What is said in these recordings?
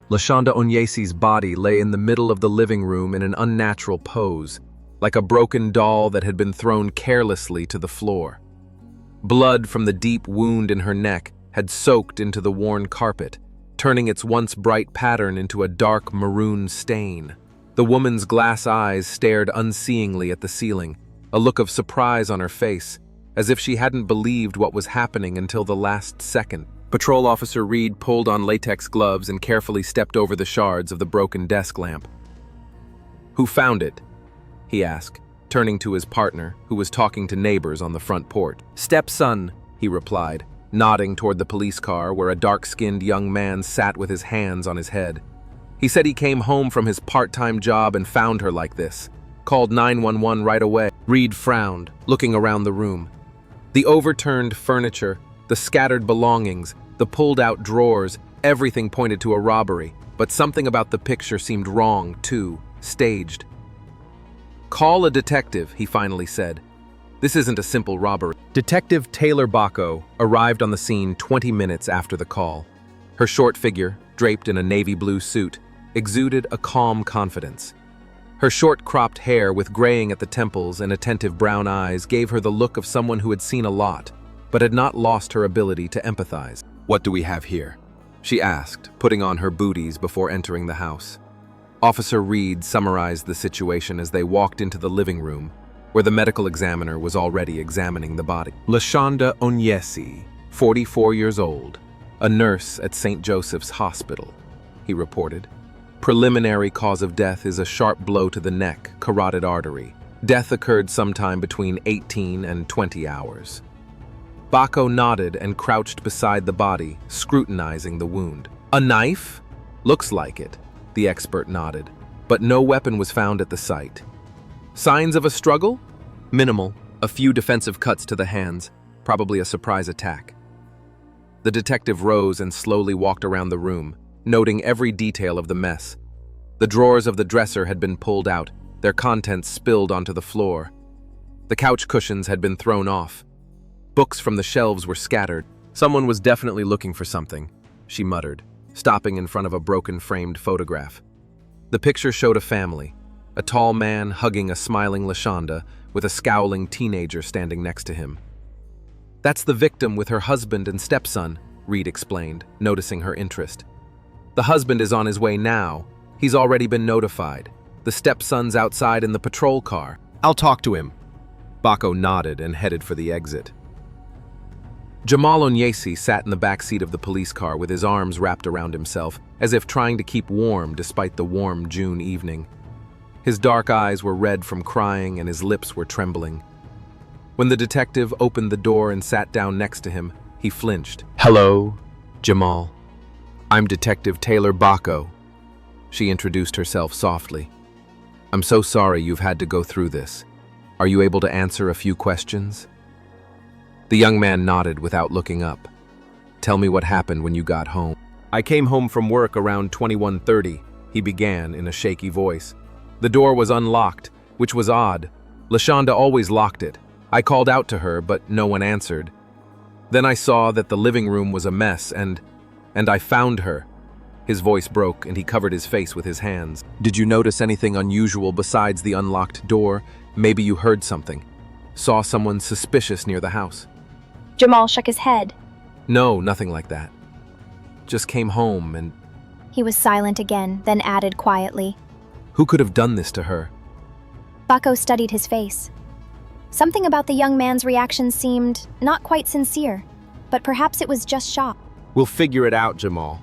Lashonda Onyesi's body lay in the middle of the living room in an unnatural pose, like a broken doll that had been thrown carelessly to the floor. Blood from the deep wound in her neck had soaked into the worn carpet, turning its once bright pattern into a dark maroon stain. The woman's glass eyes stared unseeingly at the ceiling, a look of surprise on her face, as if she hadn't believed what was happening until the last second. Patrol Officer Reed pulled on latex gloves and carefully stepped over the shards of the broken desk lamp. "Who found it?" he asked, turning to his partner, who was talking to neighbors on the front porch. "Stepson," he replied, nodding toward the police car where a dark-skinned young man sat with his hands on his head. He said he came home from his part-time job and found her like this. Called 911 right away. Reed frowned, looking around the room. The overturned furniture, the scattered belongings, the pulled-out drawers, everything pointed to a robbery, but something about the picture seemed wrong, too, staged. "Call a detective," he finally said. "This isn't a simple robbery." Detective Taylor Bacco arrived on the scene 20 minutes after the call. Her short figure, draped in a navy blue suit, exuded a calm confidence. Her short cropped hair with graying at the temples and attentive brown eyes gave her the look of someone who had seen a lot, but had not lost her ability to empathize. "What do we have here?" she asked, putting on her booties before entering the house. Officer Reed summarized the situation as they walked into the living room, where the medical examiner was already examining the body. Lashonda Onyesi, 44 years old, a nurse at St. Joseph's Hospital, he reported. Preliminary cause of death is a sharp blow to the neck, carotid artery. Death occurred sometime between 18 and 20 hours. Bacco nodded and crouched beside the body, scrutinizing the wound. "A knife? Looks like it," the expert nodded, but no weapon was found at the site. "Signs of a struggle?" "Minimal. A few defensive cuts to the hands, probably a surprise attack." The detective rose and slowly walked around the room, noting every detail of the mess. The drawers of the dresser had been pulled out, their contents spilled onto the floor. The couch cushions had been thrown off. Books from the shelves were scattered. "Someone was definitely looking for something," she muttered, stopping in front of a broken framed photograph. The picture showed a family, a tall man hugging a smiling Lashonda with a scowling teenager standing next to him. "That's the victim with her husband and stepson," Reed explained, noticing her interest. "The husband is on his way now. He's already been notified. The stepson's outside in the patrol car." "I'll talk to him." Bacco nodded and headed for the exit. Jamal Onyesi sat in the back seat of the police car with his arms wrapped around himself, as if trying to keep warm despite the warm June evening. His dark eyes were red from crying and his lips were trembling. When the detective opened the door and sat down next to him, he flinched. "Hello, Jamal. I'm Detective Taylor Bacco." She introduced herself softly. "I'm so sorry you've had to go through this. Are you able to answer a few questions?" The young man nodded without looking up. "Tell me what happened when you got home." "I came home from work around 21:30, he began in a shaky voice. "The door was unlocked, which was odd. Lashonda always locked it. I called out to her, but no one answered. Then I saw that the living room was a mess, and I found her." His voice broke, and he covered his face with his hands. "Did you notice anything unusual besides the unlocked door? Maybe you heard something. Saw someone suspicious near the house?" Jamal shook his head. "No, nothing like that. Just came home and..." He was silent again, then added quietly, "Who could have done this to her?" Bacco studied his face. Something about the young man's reaction seemed not quite sincere, but perhaps it was just shock. "We'll figure it out, Jamal.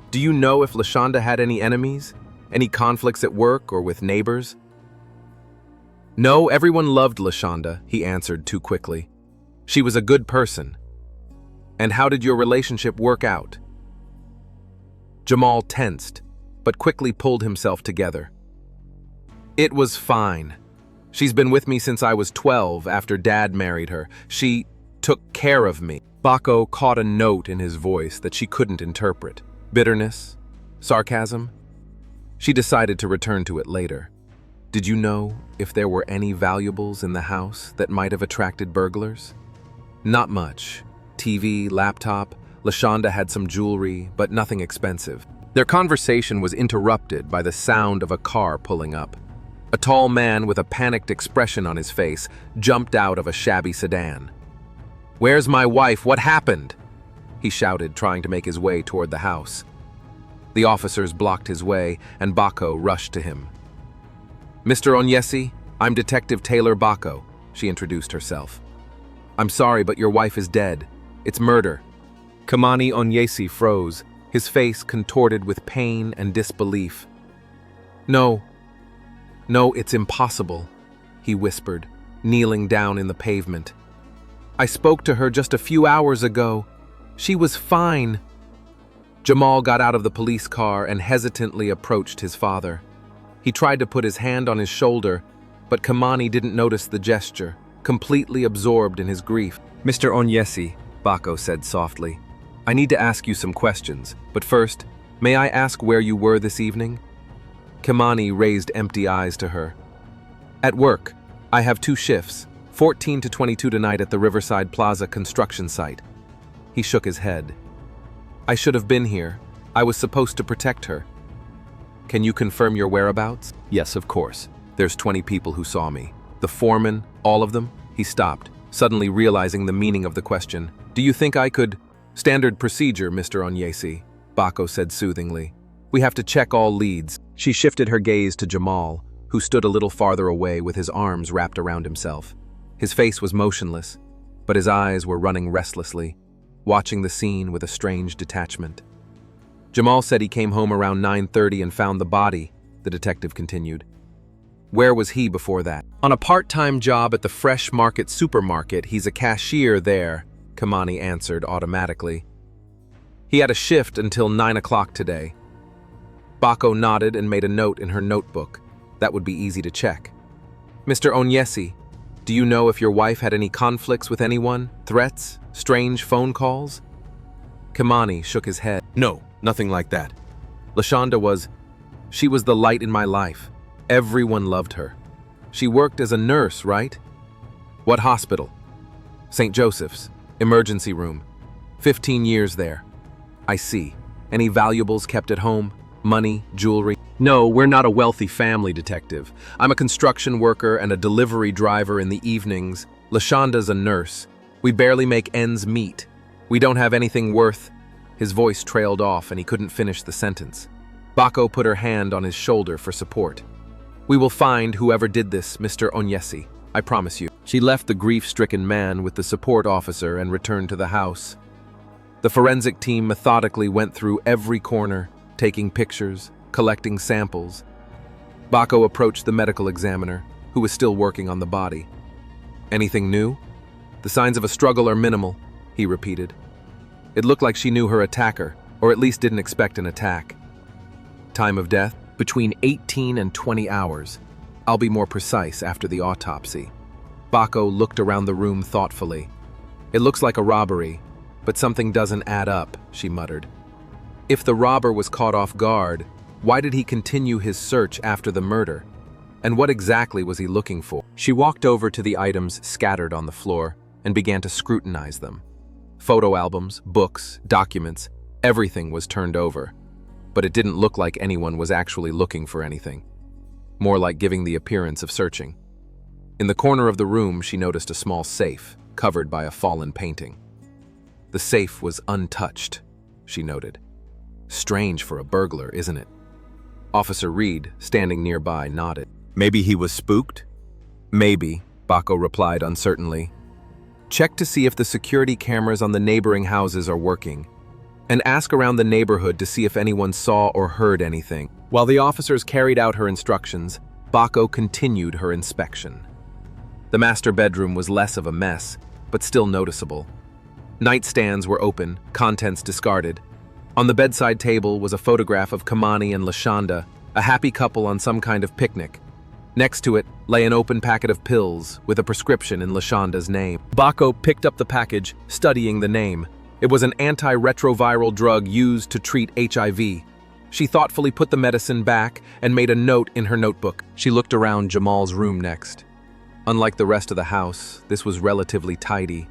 Do you know if Lashonda had any enemies? Any conflicts at work or with neighbors?" "No, everyone loved Lashonda," he answered too quickly. "She was a good person." "And how did your relationship work out?" Jamal tensed, but quickly pulled himself together. "It was fine. She's been with me since I was 12 after Dad married her. She took care of me." Bacco caught a note in his voice that she couldn't interpret. Bitterness? Sarcasm? She decided to return to it later. "Did you know if there were any valuables in the house that might have attracted burglars?" "Not much. TV, laptop. Lashonda had some jewelry, but nothing expensive. Their conversation was interrupted by the sound of a car pulling up. A tall man with a panicked expression on his face jumped out of a shabby sedan. "Where's my wife? What happened?" he shouted, trying to make his way toward the house. The officers blocked his way, and Bako rushed to him. "Mr. Onyesi, I'm Detective Taylor Bako," she introduced herself. "I'm sorry, but your wife is dead. It's murder." Kamani Onyesi froze, his face contorted with pain and disbelief. No, it's impossible," he whispered, kneeling down in the pavement. "I spoke to her just a few hours ago. She was fine." Jamal got out of the police car and hesitantly approached his father. He tried to put his hand on his shoulder, but Kamani didn't notice the gesture, completely absorbed in his grief. "Mr. Onyesi," Bako said softly, "I need to ask you some questions, but first, may I ask where you were this evening?" Kamani raised empty eyes to her. "At work. I have 2 shifts, 14 to 22 tonight at the Riverside Plaza construction site." He shook his head. "I should have been here. I was supposed to protect her." "Can you confirm your whereabouts?" "Yes, of course. There's 20 people who saw me. The foreman, all of them?" He stopped, suddenly realizing the meaning of the question. "Do you think I could—" "Standard procedure, Mr. Onyesi," Bako said soothingly. "We have to check all leads." She shifted her gaze to Jamal, who stood a little farther away with his arms wrapped around himself. His face was motionless, but his eyes were running restlessly, watching the scene with a strange detachment. "Jamal said he came home around 9:30 and found the body," the detective continued. "Where was he before that?" "On a part-time job at the Fresh Market supermarket. He's a cashier there," Kamani answered automatically. "He had a shift until 9 o'clock today." Bako nodded and made a note in her notebook. That would be easy to check. "Mr. Onyesi, do you know if your wife had any conflicts with anyone? Threats? Strange phone calls?" Kamani shook his head. "No, nothing like that. She was the light in my life. Everyone loved her. She worked as a nurse, right?" "What hospital?" "St. Joseph's. Emergency room. 15 years there." "I see. Any valuables kept at home? Money, jewelry?" "No, we're not a wealthy family, detective. I'm a construction worker and a delivery driver in the evenings. LaShonda's a nurse. We barely make ends meet. We don't have anything worth—" His voice trailed off and he couldn't finish the sentence. Bako put her hand on his shoulder for support. "We will find whoever did this, Mr. Onyesi. I promise you." She left the grief-stricken man with the support officer and returned to the house. The forensic team methodically went through every corner, taking pictures, collecting samples. Bako approached the medical examiner, who was still working on the body. "Anything new?" "The signs of a struggle are minimal," he repeated. "It looked like she knew her attacker, or at least didn't expect an attack." "Time of death?" "Between 18 and 20 hours. I'll be more precise after the autopsy." Bako looked around the room thoughtfully. "It looks like a robbery, but something doesn't add up," she muttered. If the robber was caught off guard, why did he continue his search after the murder? And what exactly was he looking for? She walked over to the items scattered on the floor and began to scrutinize them. Photo albums, books, documents, everything was turned over. But it didn't look like anyone was actually looking for anything. More like giving the appearance of searching. In the corner of the room, she noticed a small safe, covered by a fallen painting. The safe was untouched, she noted. Strange for a burglar, isn't it? Officer Reed, standing nearby, nodded. "Maybe he was spooked?" "Maybe," Bako replied uncertainly. "Check to see if the security cameras on the neighboring houses are working, and ask around the neighborhood to see if anyone saw or heard anything." While the officers carried out her instructions, Bako continued her inspection. The master bedroom was less of a mess, but still noticeable. Nightstands were open, contents discarded. On the bedside table was a photograph of Kamani and LaShonda, a happy couple on some kind of picnic. Next to it lay an open packet of pills with a prescription in LaShonda's name. Bako picked up the package, studying the name. It was an antiretroviral drug used to treat HIV. She thoughtfully put the medicine back and made a note in her notebook. She looked around Jamal's room next. Unlike the rest of the house, this was relatively tidy.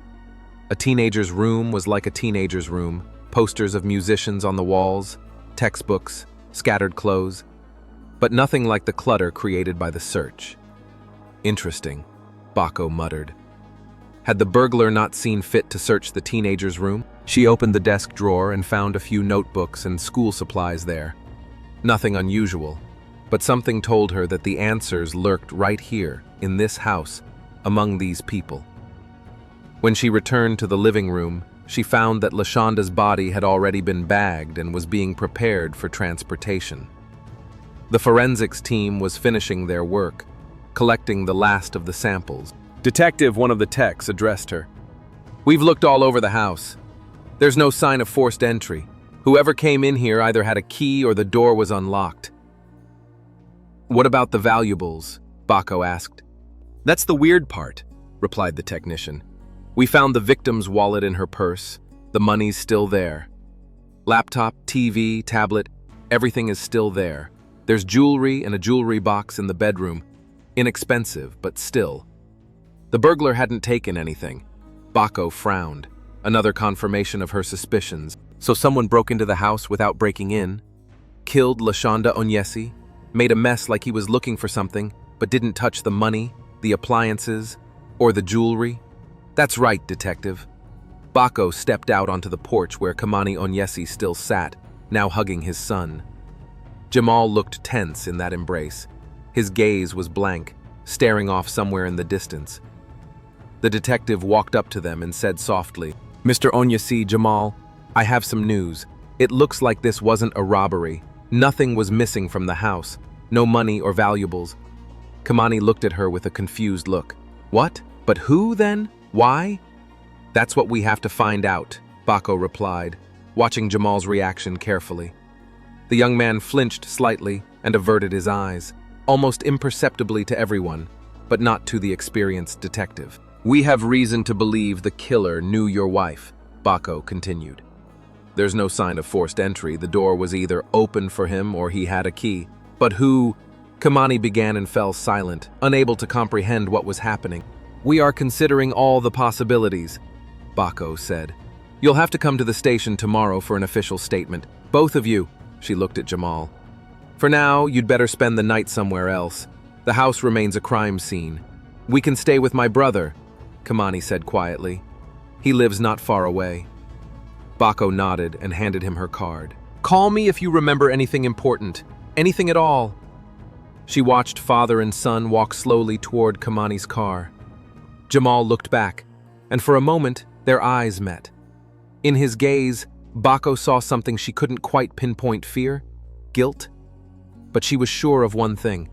A teenager's room was like a teenager's room, posters of musicians on the walls, textbooks, scattered clothes, but nothing like the clutter created by the search. Interesting, Baco muttered. Had the burglar not seen fit to search the teenager's room? She opened the desk drawer and found a few notebooks and school supplies there. Nothing unusual, but something told her that the answers lurked right here, in this house, among these people. When she returned to the living room, she found that LaShonda's body had already been bagged and was being prepared for transportation. The forensics team was finishing their work, collecting the last of the samples. Detective, one of the techs, addressed her. "We've looked all over the house. There's no sign of forced entry. Whoever came in here either had a key or the door was unlocked." "What about the valuables?" Baco asked. "That's the weird part," replied the technician. "We found the victim's wallet in her purse. The money's still there. Laptop, TV, tablet, everything is still there. There's jewelry and a jewelry box in the bedroom. Inexpensive, but still. The burglar hadn't taken anything." Baco frowned, another confirmation of her suspicions. So someone broke into the house without breaking in, killed LaShonda Onyesi, made a mess like he was looking for something, but didn't touch the money, the appliances, or the jewelry? "That's right, detective." Baco stepped out onto the porch where Kamani Onyesi still sat, now hugging his son. Jamal looked tense in that embrace. His gaze was blank, staring off somewhere in the distance. The detective walked up to them and said softly, "Mr. Onyesi, Jamal, I have some news. It looks like this wasn't a robbery. Nothing was missing from the house. No money or valuables." Kamani looked at her with a confused look. "What? But who then? Why?" "That's what we have to find out," Baco replied, watching Jamal's reaction carefully. The young man flinched slightly and averted his eyes, almost imperceptibly to everyone, but not to the experienced detective. "We have reason to believe the killer knew your wife," Baco continued. "There's no sign of forced entry. The door was either open for him or he had a key. But who?" Kamani began and fell silent, unable to comprehend what was happening. "We are considering all the possibilities," Baco said. "You'll have to come to the station tomorrow for an official statement. Both of you," she looked at Jamal. "For now, you'd better spend the night somewhere else. The house remains a crime scene. We can stay with my brother," Kamani said quietly. "He lives not far away." Baco nodded and handed him her card. "Call me if you remember anything important. Anything at all." She watched father and son walk slowly toward Kamani's car. Jamal looked back, and for a moment, their eyes met. In his gaze, Baco saw something she couldn't quite pinpoint: fear, guilt. But she was sure of one thing.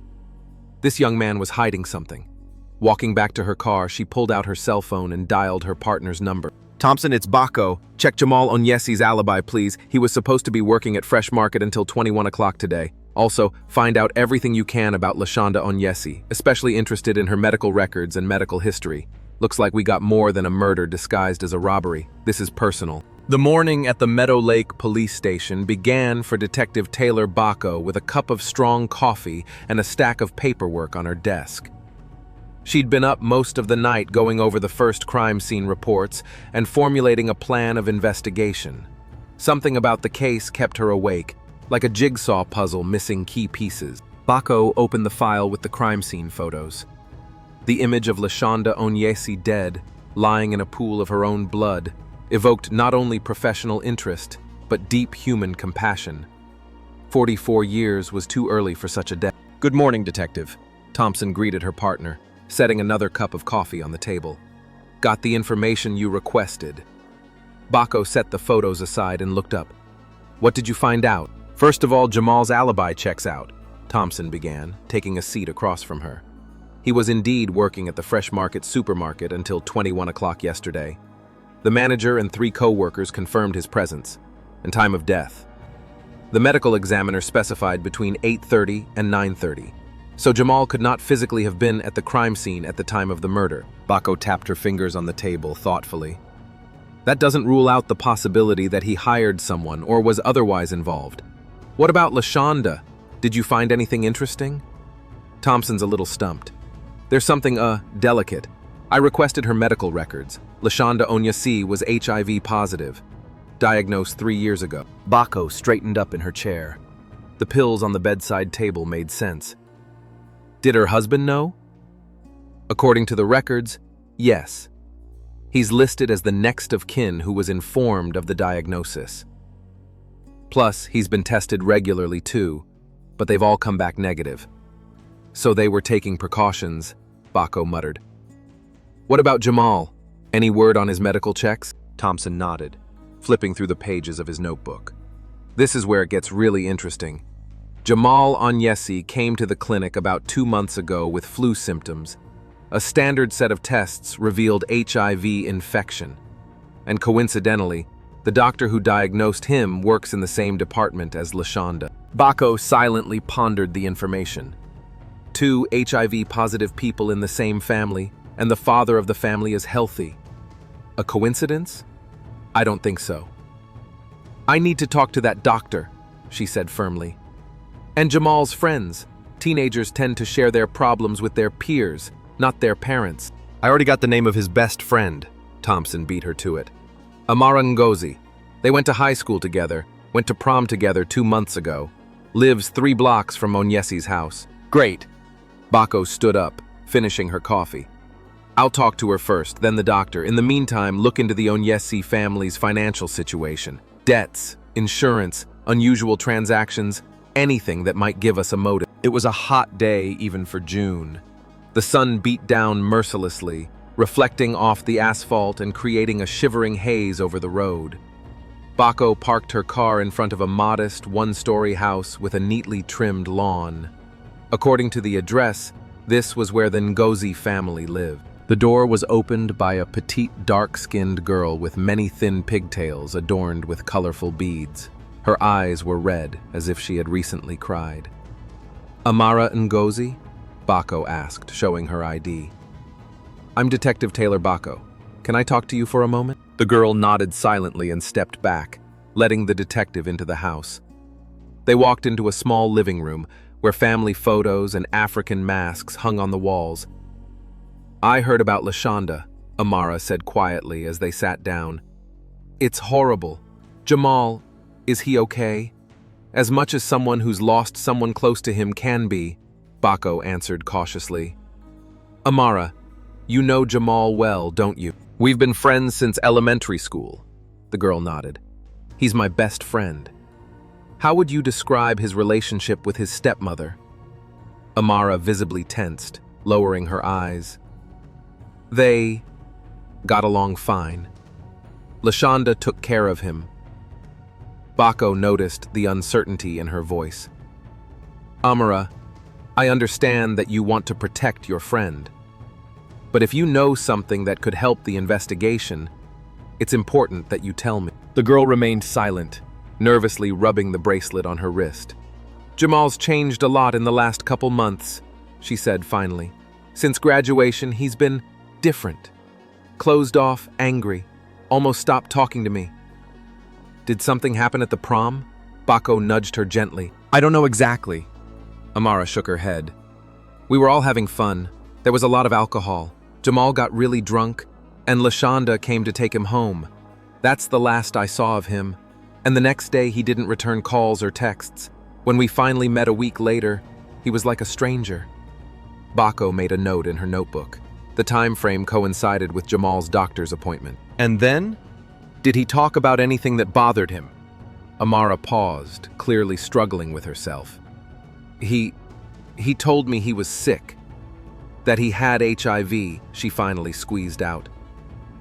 This young man was hiding something. Walking back to her car, she pulled out her cell phone and dialed her partner's number. "Thompson, it's Baco. Check Jamal Onyesi's alibi, please. He was supposed to be working at Fresh Market until 21 o'clock today. Also, find out everything you can about LaShonda Onyesi, especially interested in her medical records and medical history. Looks like we got more than a murder disguised as a robbery. This is personal." The morning at the Meadow Lake police station began for Detective Taylor Baco with a cup of strong coffee and a stack of paperwork on her desk. She'd been up most of the night going over the first crime scene reports and formulating a plan of investigation. Something about the case kept her awake, like a jigsaw puzzle missing key pieces. Baco opened the file with the crime scene photos. The image of LaShonda Onyesi dead, lying in a pool of her own blood, evoked not only professional interest, but deep human compassion. 44 years was too early for such a death. "Good morning, Detective," Thompson greeted her partner, setting another cup of coffee on the table. "Got the information you requested." Baco set the photos aside and looked up. "What did you find out?" "First of all, Jamal's alibi checks out," Thompson began, taking a seat across from her. "He was indeed working at the Fresh Market supermarket until 21 o'clock yesterday. The manager and 3 co-workers confirmed his presence and time of death. The medical examiner specified between 8:30 and 9:30. So Jamal could not physically have been at the crime scene at the time of the murder." Baco tapped her fingers on the table thoughtfully. "That doesn't rule out the possibility that he hired someone or was otherwise involved. What about LaShonda? Did you find anything interesting?" Thompson's a little stumped. "There's something, delicate. I requested her medical records. LaShonda Onyesi was HIV positive. diagnosed 3 years ago. Bako straightened up in her chair. The pills on the bedside table made sense. Did her husband know? According to the records, yes. He's listed as the next of kin who was informed of the diagnosis. Plus, he's been tested regularly too, but they've all come back negative. So they were taking precautions, Bako muttered. What about Jamal? Any word on his medical checks? Thompson nodded, flipping through the pages of his notebook. This is where it gets really interesting. Jamal Onyesi came to the clinic about 2 months ago with flu symptoms. A standard set of tests revealed HIV infection. And coincidentally, the doctor who diagnosed him works in the same department as LaShonda. Bako silently pondered the information. 2 HIV-positive people in the same family, and the father of the family is healthy. A coincidence? I don't think so. I need to talk to that doctor, she said firmly. And Jamal's friends. Teenagers tend to share their problems with their peers, not their parents. I already got the name of his best friend, Thompson beat her to it. Amara Ngozi. They went to high school together, went to prom together 2 months ago. Lives 3 blocks from Onyesi's house. Great. Bako stood up, finishing her coffee. I'll talk to her first, then the doctor. In the meantime, look into the Onyesi family's financial situation. Debts, insurance, unusual transactions, anything that might give us a motive. It was a hot day even for June. The sun beat down mercilessly, reflecting off the asphalt and creating a shivering haze over the road. Bako parked her car in front of a modest 1-story house with a neatly trimmed lawn. According to the address, this was where the Ngozi family lived. The door was opened by a petite, dark-skinned girl with many thin pigtails adorned with colorful beads. Her eyes were red, as if she had recently cried. Amara Ngozi? Bako asked, showing her ID. I'm Detective Taylor Bako. Can I talk to you for a moment? The girl nodded silently and stepped back, letting the detective into the house. They walked into a small living room where family photos and African masks hung on the walls. I heard about LaShonda, Amara said quietly as they sat down. It's horrible. Jamal, is he okay? As much as someone who's lost someone close to him can be, Bako answered cautiously. Amara, you know Jamal well, don't you? We've been friends since elementary school, the girl nodded. He's my best friend. How would you describe his relationship with his stepmother? Amara visibly tensed, lowering her eyes. They got along fine. LaShonda took care of him. Bako noticed the uncertainty in her voice. Amara, I understand that you want to protect your friend. But if you know something that could help the investigation, it's important that you tell me. The girl remained silent, nervously rubbing the bracelet on her wrist. Jamal's changed a lot in the last couple months, she said finally. Since graduation, he's been different. Closed off, angry, almost stopped talking to me. Did something happen at the prom? Bako nudged her gently. I don't know exactly. Amara shook her head. We were all having fun. There was a lot of alcohol. Jamal got really drunk, and LaShonda came to take him home. That's the last I saw of him. And the next day, he didn't return calls or texts. When we finally met a week later, he was like a stranger. Bako made a note in her notebook. The time frame coincided with Jamal's doctor's appointment. And then? Did he talk about anything that bothered him? Amara paused, clearly struggling with herself. He told me he was sick. That he had HIV, she finally squeezed out.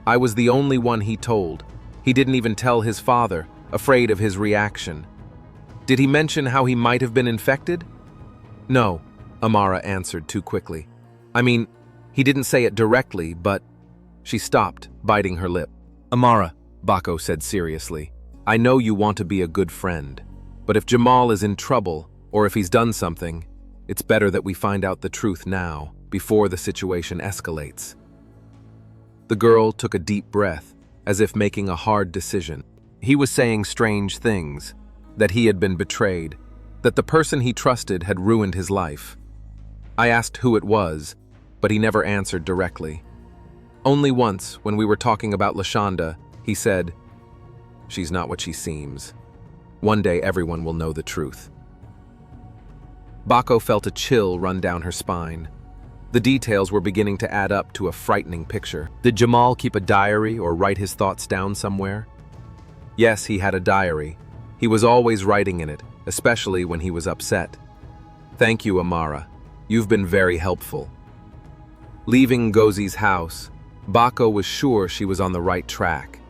I was the only one he told. He didn't even tell his father, afraid of his reaction. Did he mention how he might have been infected? No, Amara answered too quickly. I mean, he didn't say it directly, but... She stopped, biting her lip. Amara, Bako said seriously, I know you want to be a good friend, but if Jamal is in trouble, or if he's done something, it's better that we find out the truth now, before the situation escalates. The girl took a deep breath, as if making a hard decision. He was saying strange things, that he had been betrayed, that the person he trusted had ruined his life. I asked who it was, but he never answered directly. Only once, when we were talking about LaShonda, he said, She's not what she seems. One day everyone will know the truth. Bako felt a chill run down her spine. The details were beginning to add up to a frightening picture. Did Jamal keep a diary or write his thoughts down somewhere? Yes, he had a diary. He was always writing in it, especially when he was upset. Thank you, Amara. You've been very helpful. Leaving Ngozi's house, Bako was sure she was on the right track.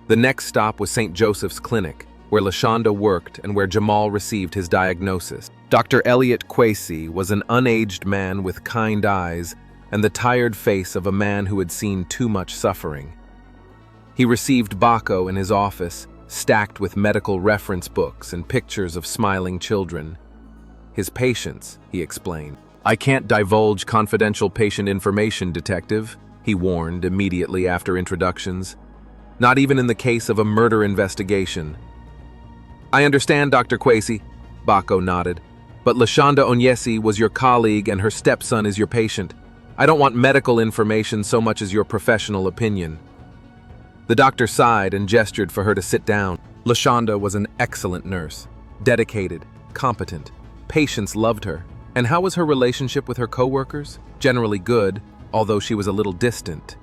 The next stop was St. Joseph's Clinic, where Lashonda worked and where Jamal received his diagnosis. Dr. Elliot Kwesi was an unaged man with kind eyes and the tired face of a man who had seen too much suffering. He received Bako in his office, stacked with medical reference books and pictures of smiling children. His patients, he explained. I can't divulge confidential patient information, Detective, he warned immediately after introductions. Not even in the case of a murder investigation. I understand, Dr. Kwesi, Bako nodded. But Lashonda Onyesi was your colleague and her stepson is your patient. I don't want medical information so much as your professional opinion. The doctor sighed and gestured for her to sit down. Lashonda was an excellent nurse, dedicated, competent. Patients loved her. And how was her relationship with her coworkers? Generally good, although she was a little distant.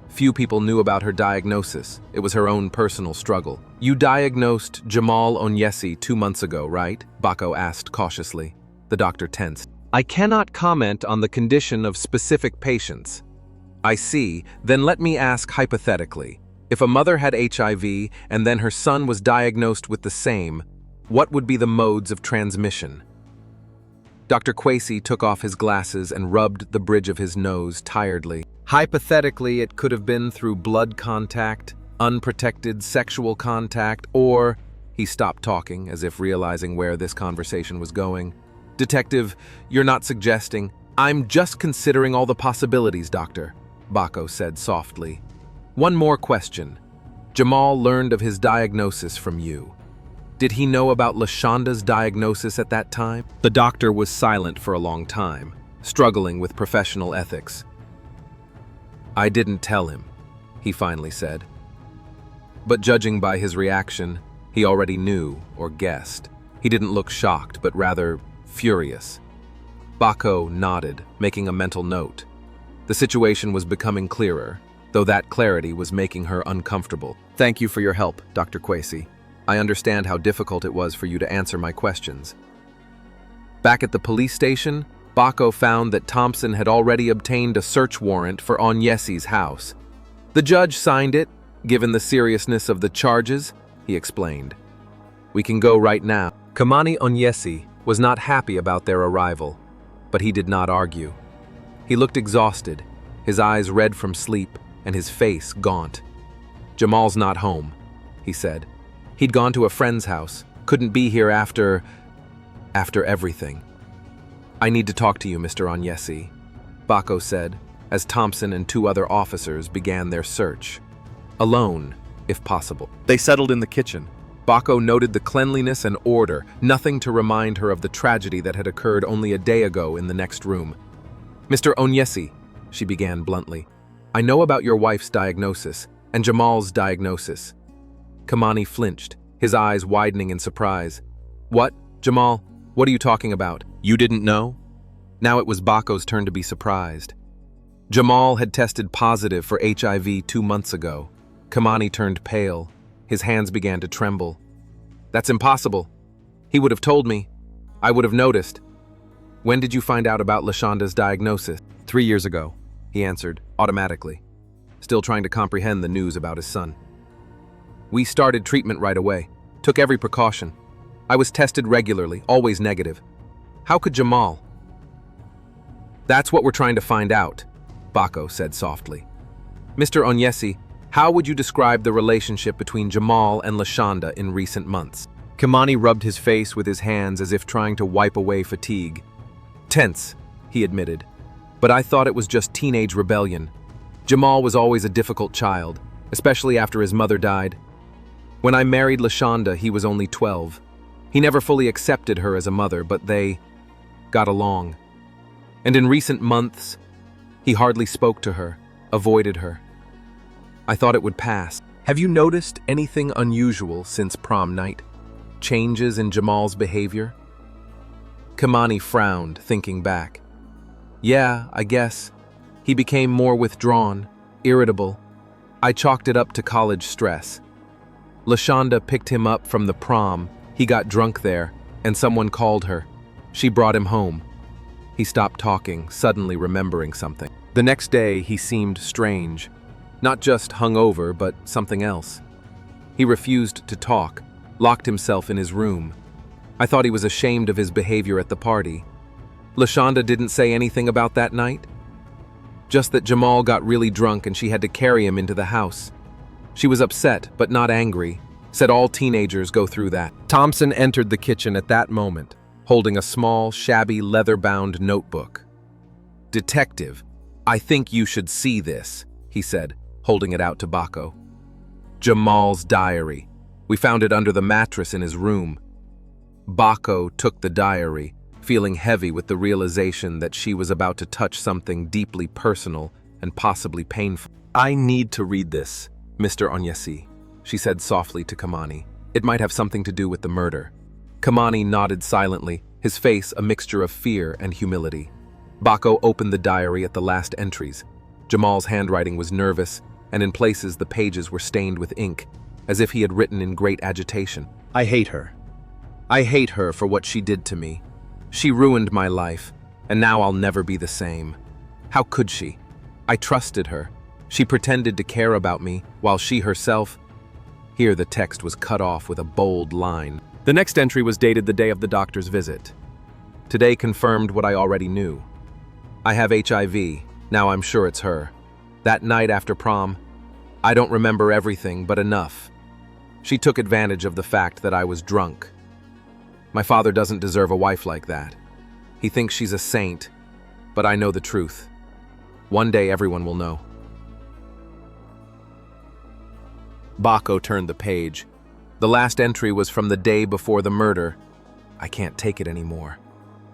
Few people knew about her diagnosis. It was her own personal struggle. You diagnosed Jamal Onyesi 2 months ago, right? Bako asked cautiously. The doctor tensed. I cannot comment on the condition of specific patients. I see. Then let me ask hypothetically. If a mother had HIV and then her son was diagnosed with the same, what would be the modes of transmission? Dr. Kwesi took off his glasses and rubbed the bridge of his nose tiredly. Hypothetically, it could have been through blood contact, unprotected sexual contact, or... He stopped talking, as if realizing where this conversation was going. Detective, you're not suggesting... I'm just considering all the possibilities, Doctor, Bako said softly. One more question. Jamal learned of his diagnosis from you. Did he know about Lashonda's diagnosis at that time? The doctor was silent for a long time, struggling with professional ethics. I didn't tell him, he finally said. But judging by his reaction, he already knew or guessed. He didn't look shocked, but rather furious. Bako nodded, making a mental note. The situation was becoming clearer, though that clarity was making her uncomfortable. Thank you for your help, Dr. Kwesi. I understand how difficult it was for you to answer my questions. Back at the police station, Bako found that Thompson had already obtained a search warrant for Onyesi's house. The judge signed it, given the seriousness of the charges, he explained. We can go right now. Kamani Onyesi was not happy about their arrival, but he did not argue. He looked exhausted, his eyes red from sleep and his face gaunt. Jamal's not home, he said. He'd gone to a friend's house, couldn't be here after everything. I need to talk to you, Mr. Onyesi, Bako said, as Thompson and 2 other officers began their search. Alone, if possible. They settled in the kitchen. Bako noted the cleanliness and order, nothing to remind her of the tragedy that had occurred only a day ago in the next room. Mr. Onyesi, she began bluntly, I know about your wife's diagnosis and Jamal's diagnosis. Kamani flinched, his eyes widening in surprise. What, Jamal? What are you talking about? You didn't know? Now it was Bako's turn to be surprised. Jamal had tested positive for HIV 2 months ago. Kamani turned pale. His hands began to tremble. That's impossible. He would have told me. I would have noticed. When did you find out about Lashonda's diagnosis? 3 years ago, he answered, automatically, still trying to comprehend the news about his son. We started treatment right away, took every precaution. I was tested regularly, always negative. How could Jamal? That's what we're trying to find out, Bako said softly. Mr. Onyesi, how would you describe the relationship between Jamal and Lashonda in recent months? Kamani rubbed his face with his hands as if trying to wipe away fatigue. Tense, he admitted. But I thought it was just teenage rebellion. Jamal was always a difficult child, especially after his mother died. When I married Lashonda, he was only 12. He never fully accepted her as a mother, but they got along. And in recent months, he hardly spoke to her, avoided her. I thought it would pass. Have you noticed anything unusual since prom night? Changes in Jamal's behavior? Kamani frowned, thinking back. Yeah, I guess. He became more withdrawn, irritable. I chalked it up to college stress. LaShonda picked him up from the prom. He got drunk there, and someone called her. She brought him home. He stopped talking, suddenly remembering something. The next day, he seemed strange. Not just hungover, but something else. He refused to talk, locked himself in his room. I thought he was ashamed of his behavior at the party. LaShonda didn't say anything about that night? Just that Jamal got really drunk and she had to carry him into the house. She was upset, but not angry, said all teenagers go through that. Thompson entered the kitchen at that moment, holding a small, shabby, leather-bound notebook. Detective, I think you should see this, he said, holding it out to Bako. Jamal's diary. We found it under the mattress in his room. Bako took the diary, feeling heavy with the realization that she was about to touch something deeply personal and possibly painful. I need to read this, Mr. Onyesi, she said softly to Kamani. It might have something to do with the murder. Kamani nodded silently, his face a mixture of fear and humility. Bako opened the diary at the last entries. Jamal's handwriting was nervous, and in places the pages were stained with ink, as if he had written in great agitation. I hate her. I hate her for what she did to me. She ruined my life, and now I'll never be the same. How could she? I trusted her. She pretended to care about me, while she herself... Here the text was cut off with a bold line. The next entry was dated the day of the doctor's visit. Today confirmed what I already knew. I have HIV, now I'm sure it's her. That night after prom, I don't remember everything, but enough. She took advantage of the fact that I was drunk. My father doesn't deserve a wife like that. He thinks she's a saint, but I know the truth. One day everyone will know. Bako turned the page. The last entry was from the day before the murder. I can't take it anymore.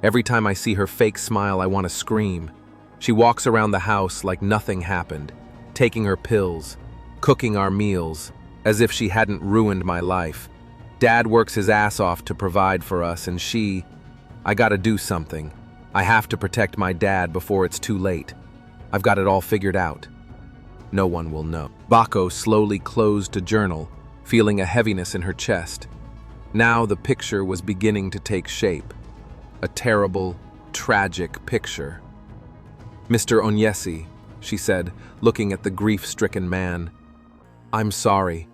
Every time I see her fake smile, I want to scream. She walks around the house like nothing happened, taking her pills, cooking our meals, as if she hadn't ruined my life. Dad works his ass off to provide for us, and I gotta do something. I have to protect my dad before it's too late. I've got it all figured out. No one will know. Bako slowly closed a journal, feeling a heaviness in her chest. Now the picture was beginning to take shape. A terrible, tragic picture. Mr. Onyesi, she said, looking at the grief-stricken man. I'm sorry,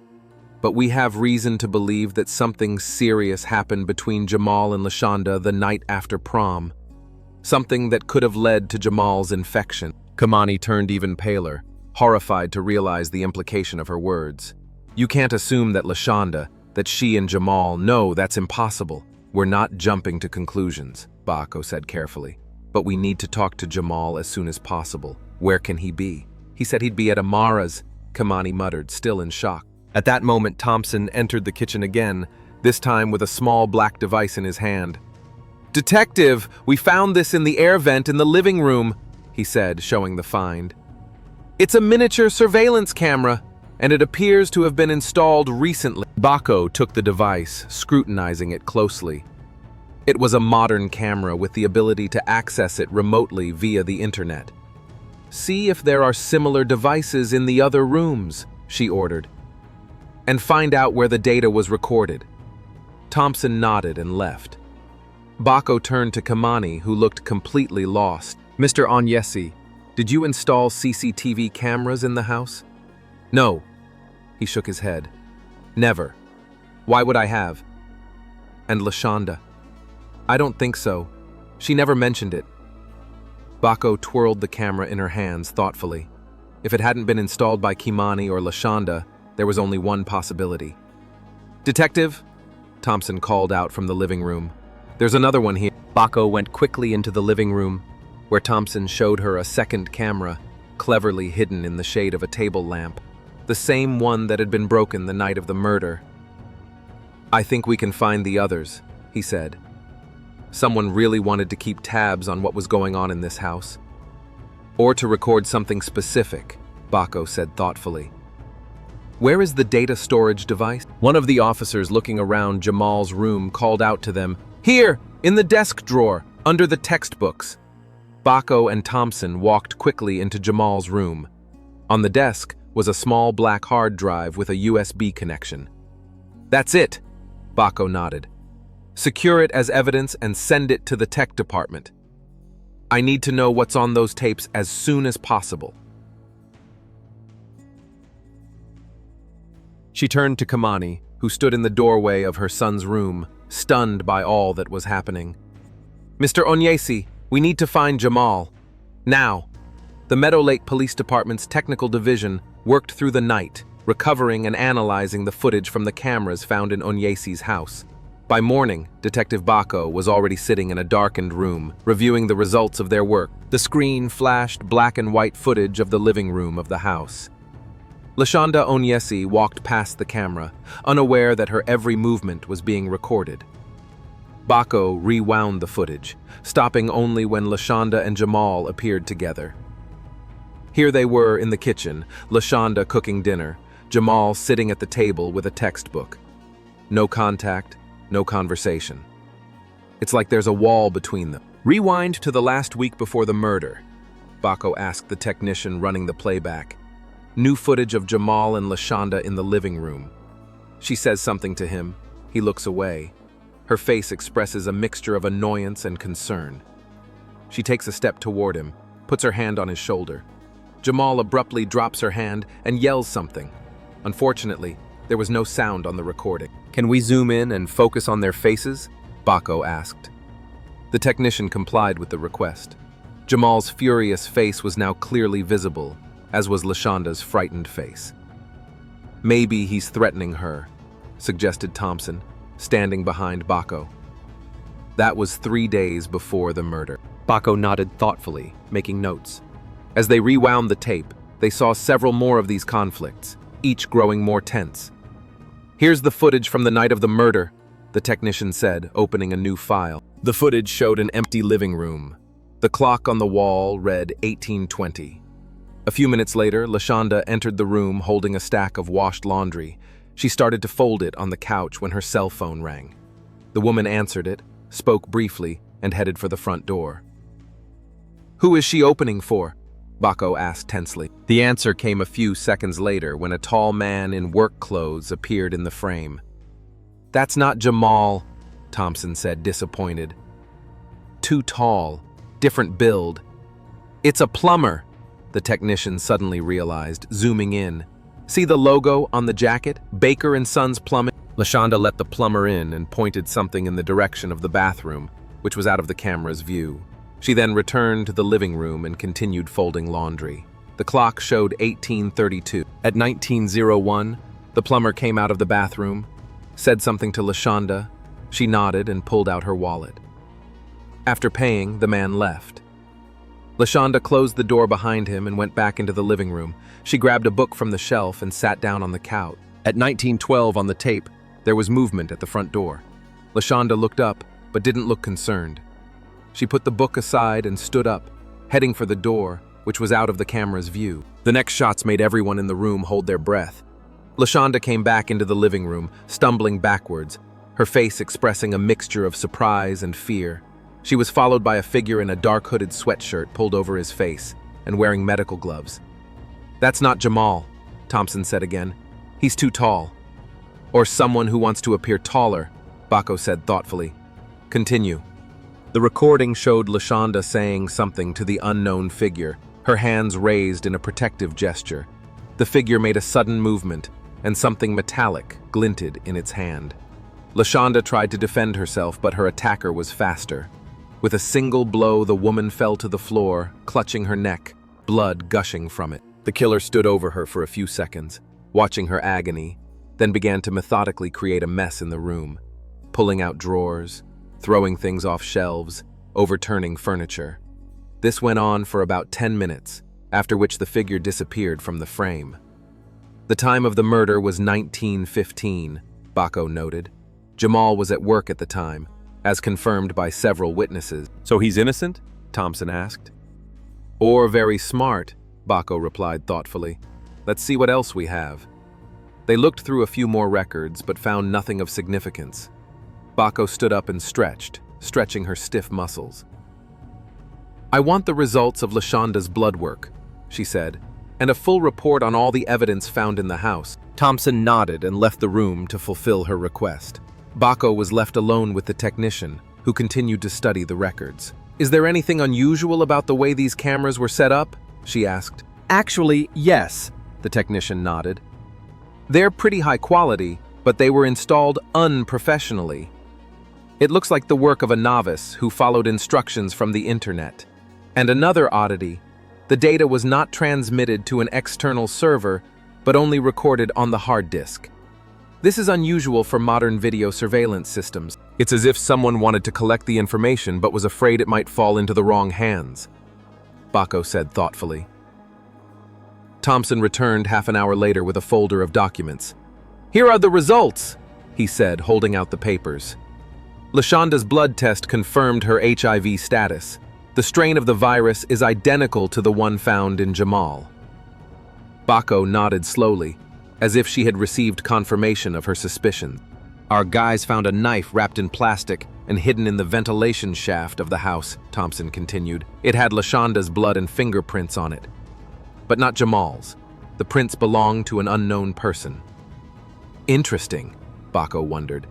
but we have reason to believe that something serious happened between Jamal and LaShonda the night after prom. Something that could have led to Jamal's infection. Kamani turned even paler, horrified to realize the implication of her words. You can't assume that LaShonda, that she and Jamal, no, that's impossible. We're not jumping to conclusions, Bako said carefully. But we need to talk to Jamal as soon as possible. Where can he be? He said he'd be at Amara's, Kamani muttered, still in shock. At that moment, Thompson entered the kitchen again, this time with a small black device in his hand. Detective, we found this in the air vent in the living room, he said, showing the find. It's a miniature surveillance camera, and it appears to have been installed recently. Bako took the device, scrutinizing it closely. It was a modern camera with the ability to access it remotely via the internet. See if there are similar devices in the other rooms, she ordered, and find out where the data was recorded. Thompson nodded and left. Bako turned to Kamani, who looked completely lost. Mr. Onyesi, did you install CCTV cameras in the house? No. He shook his head. Never. Why would I have? And LaShonda? I don't think so. She never mentioned it. Bako twirled the camera in her hands thoughtfully. If it hadn't been installed by Kimani or LaShonda, there was only one possibility. Detective? Thompson called out from the living room. There's another one here. Bako went quickly into the living room, where Thompson showed her a second camera, cleverly hidden in the shade of a table lamp, the same one that had been broken the night of the murder. I think we can find the others, he said. Someone really wanted to keep tabs on what was going on in this house. Or to record something specific, Bako said thoughtfully. Where is the data storage device? One of the officers looking around Jamal's room called out to them, "Here, in the desk drawer, under the textbooks." Bako and Thompson walked quickly into Jamal's room. On the desk was a small black hard drive with a USB connection. "That's it," Bako nodded. "Secure it as evidence and send it to the tech department. I need to know what's on those tapes as soon as possible." She turned to Kamani, who stood in the doorway of her son's room, stunned by all that was happening. "Mr. Onyesi, we need to find Jamal. Now." The Meadow Lake Police Department's technical division worked through the night, recovering and analyzing the footage from the cameras found in Onyesi's house. By morning, Detective Bako was already sitting in a darkened room, reviewing the results of their work. The screen flashed black and white footage of the living room of the house. Lashonda Onyesi walked past the camera, unaware that her every movement was being recorded. Bako rewound the footage, stopping only when Lashonda and Jamal appeared together. Here they were in the kitchen, Lashonda cooking dinner, Jamal sitting at the table with a textbook. No contact, no conversation. It's like there's a wall between them. "Rewind to the last week before the murder," Bako asked the technician running the playback. New footage of Jamal and Lashonda in the living room. She says something to him. He looks away. Her face expresses a mixture of annoyance and concern. She takes a step toward him, puts her hand on his shoulder. Jamal abruptly drops her hand and yells something. Unfortunately, there was no sound on the recording. "Can we zoom in and focus on their faces?" Bako asked. The technician complied with the request. Jamal's furious face was now clearly visible, as was Lashonda's frightened face. "Maybe he's threatening her," suggested Thompson, standing behind Bako. That was 3 days before the murder. Bako nodded thoughtfully, making notes. As they rewound the tape, they saw several more of these conflicts, each growing more tense. "Here's the footage from the night of the murder," the technician said, opening a new file. The footage showed an empty living room. The clock on the wall read 18:20. A few minutes later, Lashonda entered the room holding a stack of washed laundry. She started to fold it on the couch when her cell phone rang. The woman answered it, spoke briefly, and headed for the front door. "Who is she opening for?" Bako asked tensely. The answer came a few seconds later when a tall man in work clothes appeared in the frame. "That's not Jamal," Thompson said, disappointed. "Too tall, different build." "It's a plumber," the technician suddenly realized, zooming in. "See the logo on the jacket? Baker & Sons Plumbing." Lashonda let the plumber in and pointed something in the direction of the bathroom, which was out of the camera's view. She then returned to the living room and continued folding laundry. The clock showed 18:32. At 19:01, the plumber came out of the bathroom, said something to Lashonda. She nodded and pulled out her wallet. After paying, the man left. Lashonda closed the door behind him and went back into the living room. She grabbed a book from the shelf and sat down on the couch. At 19:12 on the tape, there was movement at the front door. Lashonda looked up, but didn't look concerned. She put the book aside and stood up, heading for the door, which was out of the camera's view. The next shots made everyone in the room hold their breath. Lashonda came back into the living room, stumbling backwards, her face expressing a mixture of surprise and fear. She was followed by a figure in a dark hooded sweatshirt pulled over his face and wearing medical gloves. "That's not Jamal," Thompson said again. "He's too tall." "Or someone who wants to appear taller," Bako said thoughtfully. "Continue." The recording showed Lashonda saying something to the unknown figure, her hands raised in a protective gesture. The figure made a sudden movement, and something metallic glinted in its hand. Lashonda tried to defend herself, but her attacker was faster. With a single blow, the woman fell to the floor, clutching her neck, blood gushing from it. The killer stood over her for a few seconds, watching her agony, then began to methodically create a mess in the room, pulling out drawers, throwing things off shelves, overturning furniture. This went on for about 10 minutes, after which the figure disappeared from the frame. The time of the murder was 19:15, Bako noted. Jamal was at work at the time, as confirmed by several witnesses. "So he's innocent?" Thompson asked. "Or very smart," Bako replied thoughtfully. "Let's see what else we have." They looked through a few more records, but found nothing of significance. Bako stood up and stretched, stretching her stiff muscles. "I want the results of LaShonda's blood work," she said, "and a full report on all the evidence found in the house." Thompson nodded and left the room to fulfill her request. Bako was left alone with the technician, who continued to study the records. "Is there anything unusual about the way these cameras were set up?" she asked. "Actually, yes," the technician nodded. "They're pretty high quality, but they were installed unprofessionally. It looks like the work of a novice who followed instructions from the internet. And another oddity, the data was not transmitted to an external server, but only recorded on the hard disk. This is unusual for modern video surveillance systems. It's as if someone wanted to collect the information but was afraid it might fall into the wrong hands," Bako said thoughtfully. Thompson returned half an hour later with a folder of documents. "Here are the results," he said, holding out the papers. LaShonda's blood test confirmed her HIV status. The strain of the virus is identical to the one found in Jamal. Bako nodded slowly, as if she had received confirmation of her suspicions. "Our guys found a knife wrapped in plastic and hidden in the ventilation shaft of the house," Thompson continued. "It had LaShonda's blood and fingerprints on it, but not Jamal's. The prints belonged to an unknown person." "Interesting," Bako wondered.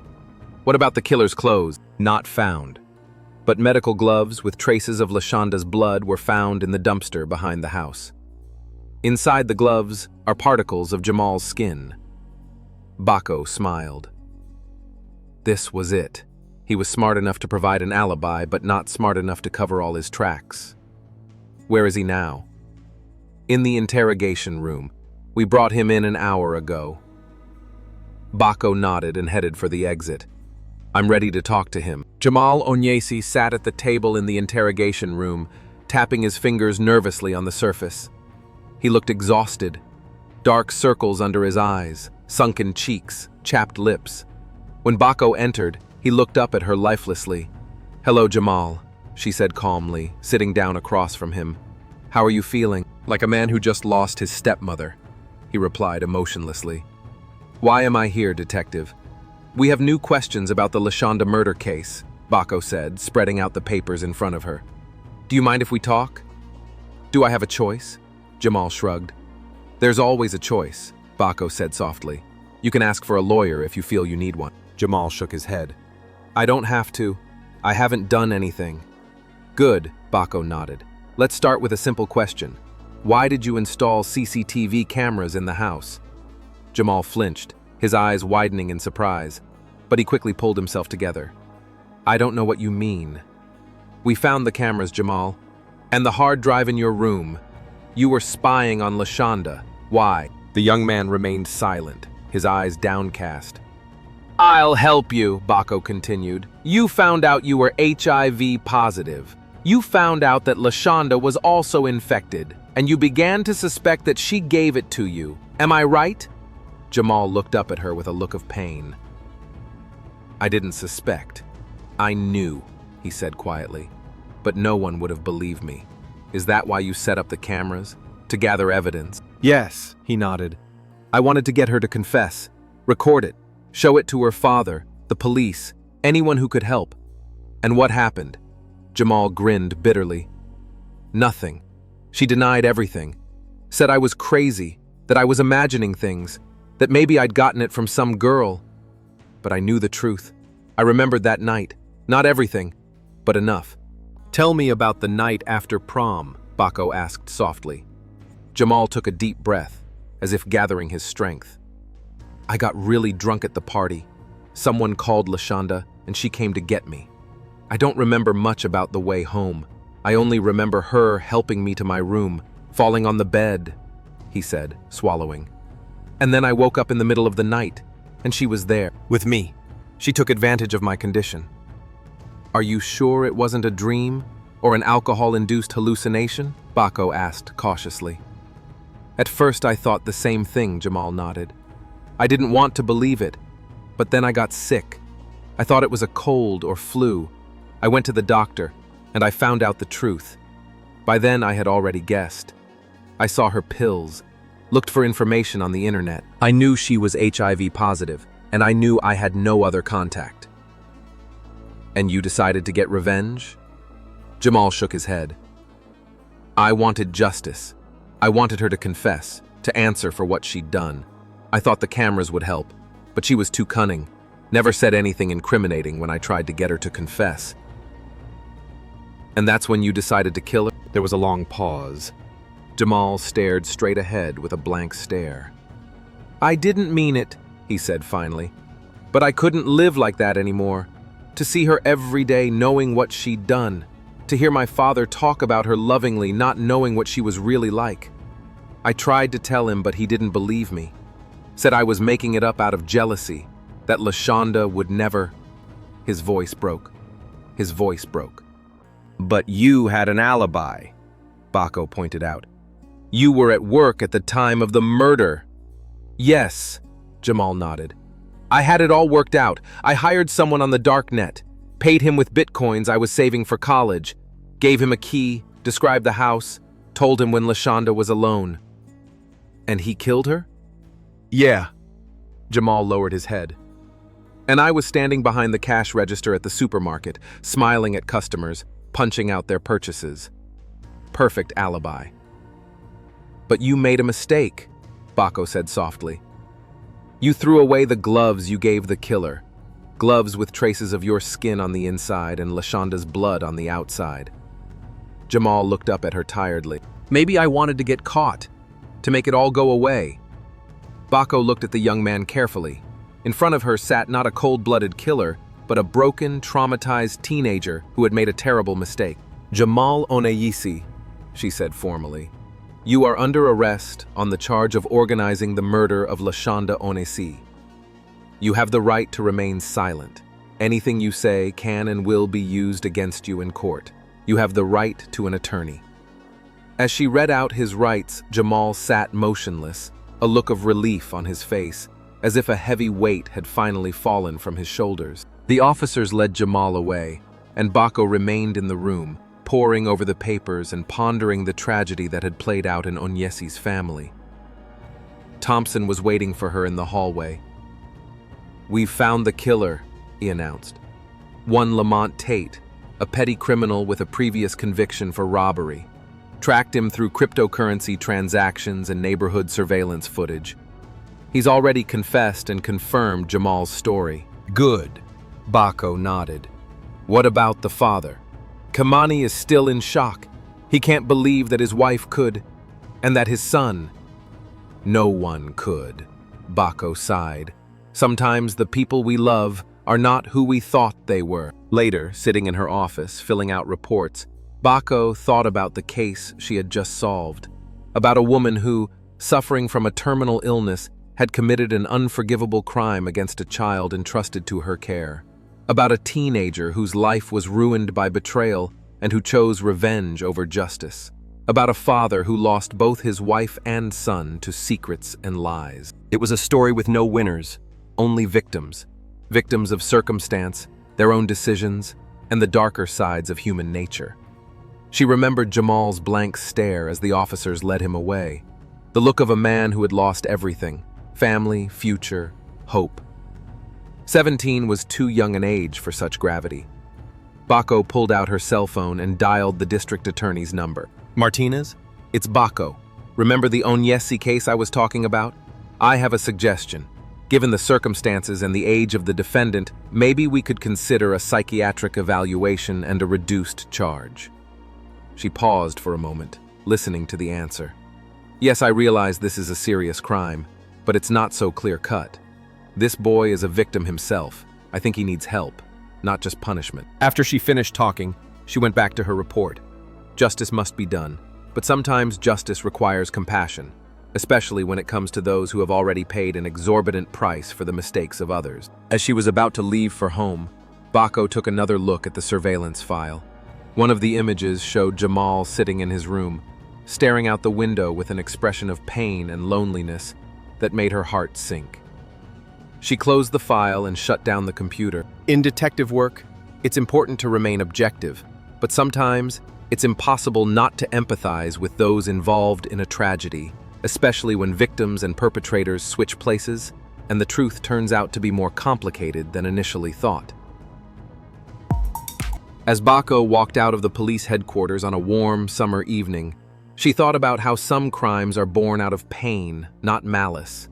"What about the killer's clothes?" "Not found. But medical gloves with traces of LaShonda's blood were found in the dumpster behind the house. Inside the gloves are particles of Jamal's skin." Bako smiled. This was it. He was smart enough to provide an alibi, but not smart enough to cover all his tracks. "Where is he now?" "In the interrogation room. We brought him in an hour ago." Bako nodded and headed for the exit. "I'm ready to talk to him." Jamal Onyesi sat at the table in the interrogation room, tapping his fingers nervously on the surface. He looked exhausted. Dark circles under his eyes, sunken cheeks, chapped lips. When Bako entered, he looked up at her lifelessly. "Hello, Jamal," she said calmly, sitting down across from him. "How are you feeling?" "Like a man who just lost his stepmother," he replied emotionlessly. "Why am I here, detective?" "We have new questions about the LaShonda murder case," Bako said, spreading out the papers in front of her. "Do you mind if we talk?" "Do I have a choice?" Jamal shrugged. "There's always a choice," Bako said softly. "You can ask for a lawyer if you feel you need one." Jamal shook his head. "I don't have to. I haven't done anything." "Good," Bako nodded. "Let's start with a simple question. Why did you install CCTV cameras in the house?" Jamal flinched, his eyes widening in surprise, but he quickly pulled himself together. "I don't know what you mean." "We found the cameras, Jamal, and the hard drive in your room. You were spying on LaShonda. Why?" The young man remained silent, his eyes downcast. "I'll help you," Bako continued. "You found out you were HIV positive. You found out that LaShonda was also infected, and you began to suspect that she gave it to you. Am I right?" Jamal looked up at her with a look of pain. "I didn't suspect. I knew," he said quietly. "But no one would have believed me. Is that why you set up the cameras? To gather evidence?" "Yes," he nodded. "I wanted to get her to confess, record it, show it to her father, the police, anyone who could help." "And what happened?" Jamal grinned bitterly. "Nothing. She denied everything. Said I was crazy, that I was imagining things, that maybe I'd gotten it from some girl. But I knew the truth. I remembered that night. Not everything, but enough." "Tell me about the night after prom," Bako asked softly. Jamal took a deep breath, as if gathering his strength. "I got really drunk at the party. Someone called LaShonda, and she came to get me. I don't remember much about the way home. I only remember her helping me to my room, falling on the bed," he said, swallowing. "And then I woke up in the middle of the night, and she was there, with me. She took advantage of my condition." "Are you sure it wasn't a dream, or an alcohol-induced hallucination?" Bako asked cautiously. "At first I thought the same thing," Jamal nodded. "I didn't want to believe it, but then I got sick. I thought it was a cold or flu. I went to the doctor, and I found out the truth. By then I had already guessed. I saw her pills, looked for information on the internet. I knew she was HIV positive, and I knew I had no other contact. And you decided to get revenge? Jamal shook his head. I wanted justice. I wanted her to confess, to answer for what she'd done. I thought the cameras would help, but she was too cunning. Never said anything incriminating when I tried to get her to confess. And that's when you decided to kill her? There was a long pause. Jamal stared straight ahead with a blank stare. I didn't mean it, he said finally. But I couldn't live like that anymore. To see her every day knowing what she'd done. To hear my father talk about her lovingly, not knowing what she was really like. I tried to tell him, but he didn't believe me. Said I was making it up out of jealousy. That LaShonda would never... His voice broke. His voice broke. But you had an alibi, Baco pointed out. You were at work at the time of the murder. Yes, Jamal nodded. I had it all worked out. I hired someone on the darknet, paid him with bitcoins I was saving for college, gave him a key, described the house, told him when LaShonda was alone. And he killed her? Yeah. Jamal lowered his head. And I was standing behind the cash register at the supermarket, smiling at customers, punching out their purchases. Perfect alibi. But you made a mistake, Baco said softly. You threw away the gloves you gave the killer. Gloves with traces of your skin on the inside and LaShonda's blood on the outside. Jamal looked up at her tiredly. Maybe I wanted to get caught, to make it all go away. Baco looked at the young man carefully. In front of her sat not a cold-blooded killer, but a broken, traumatized teenager who had made a terrible mistake. Jamal Onayisi, she said formally. You are under arrest on the charge of organizing the murder of LaShonda Onesi. You have the right to remain silent. Anything you say can and will be used against you in court. You have the right to an attorney. As she read out his rights, Jamal sat motionless, a look of relief on his face, as if a heavy weight had finally fallen from his shoulders. The officers led Jamal away, and Baco remained in the room, poring over the papers and pondering the tragedy that had played out in Onyesi's family. Thompson was waiting for her in the hallway. We've found the killer, he announced. One Lamont Tate, a petty criminal with a previous conviction for robbery. Tracked him through cryptocurrency transactions and neighborhood surveillance footage. He's already confessed and confirmed Jamal's story. Good, Baco nodded. What about the father? Kamani is still in shock. He can't believe that his wife could, and that his son. No one could, Baco sighed. Sometimes the people we love are not who we thought they were. Later, sitting in her office, filling out reports, Baco thought about the case she had just solved. About a woman who, suffering from a terminal illness, had committed an unforgivable crime against a child entrusted to her care. About a teenager whose life was ruined by betrayal and who chose revenge over justice. About a father who lost both his wife and son to secrets and lies. It was a story with no winners, only victims. Victims of circumstance, their own decisions, and the darker sides of human nature. She remembered Jamal's blank stare as the officers led him away. The look of a man who had lost everything: family, future, hope. 17 was too young an age for such gravity. Baco pulled out her cell phone and dialed the district attorney's number. Martinez? It's Baco. Remember the Onyesi case I was talking about? I have a suggestion. Given the circumstances and the age of the defendant, maybe we could consider a psychiatric evaluation and a reduced charge. She paused for a moment, listening to the answer. Yes, I realize this is a serious crime, but it's not so clear-cut. This boy is a victim himself. I think he needs help, not just punishment. After she finished talking, she went back to her report. Justice must be done, but sometimes justice requires compassion, especially when it comes to those who have already paid an exorbitant price for the mistakes of others. As she was about to leave for home, Baco took another look at the surveillance file. One of the images showed Jamal sitting in his room, staring out the window with an expression of pain and loneliness that made her heart sink. She closed the file and shut down the computer. In detective work, it's important to remain objective, but sometimes it's impossible not to empathize with those involved in a tragedy, especially when victims and perpetrators switch places, and the truth turns out to be more complicated than initially thought. As Bako walked out of the police headquarters on a warm summer evening, she thought about how some crimes are born out of pain, not malice.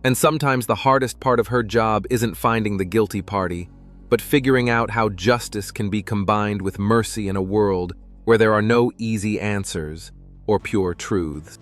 And sometimes the hardest part of her job isn't finding the guilty party, but figuring out how justice can be combined with mercy in a world where there are no easy answers or pure truths.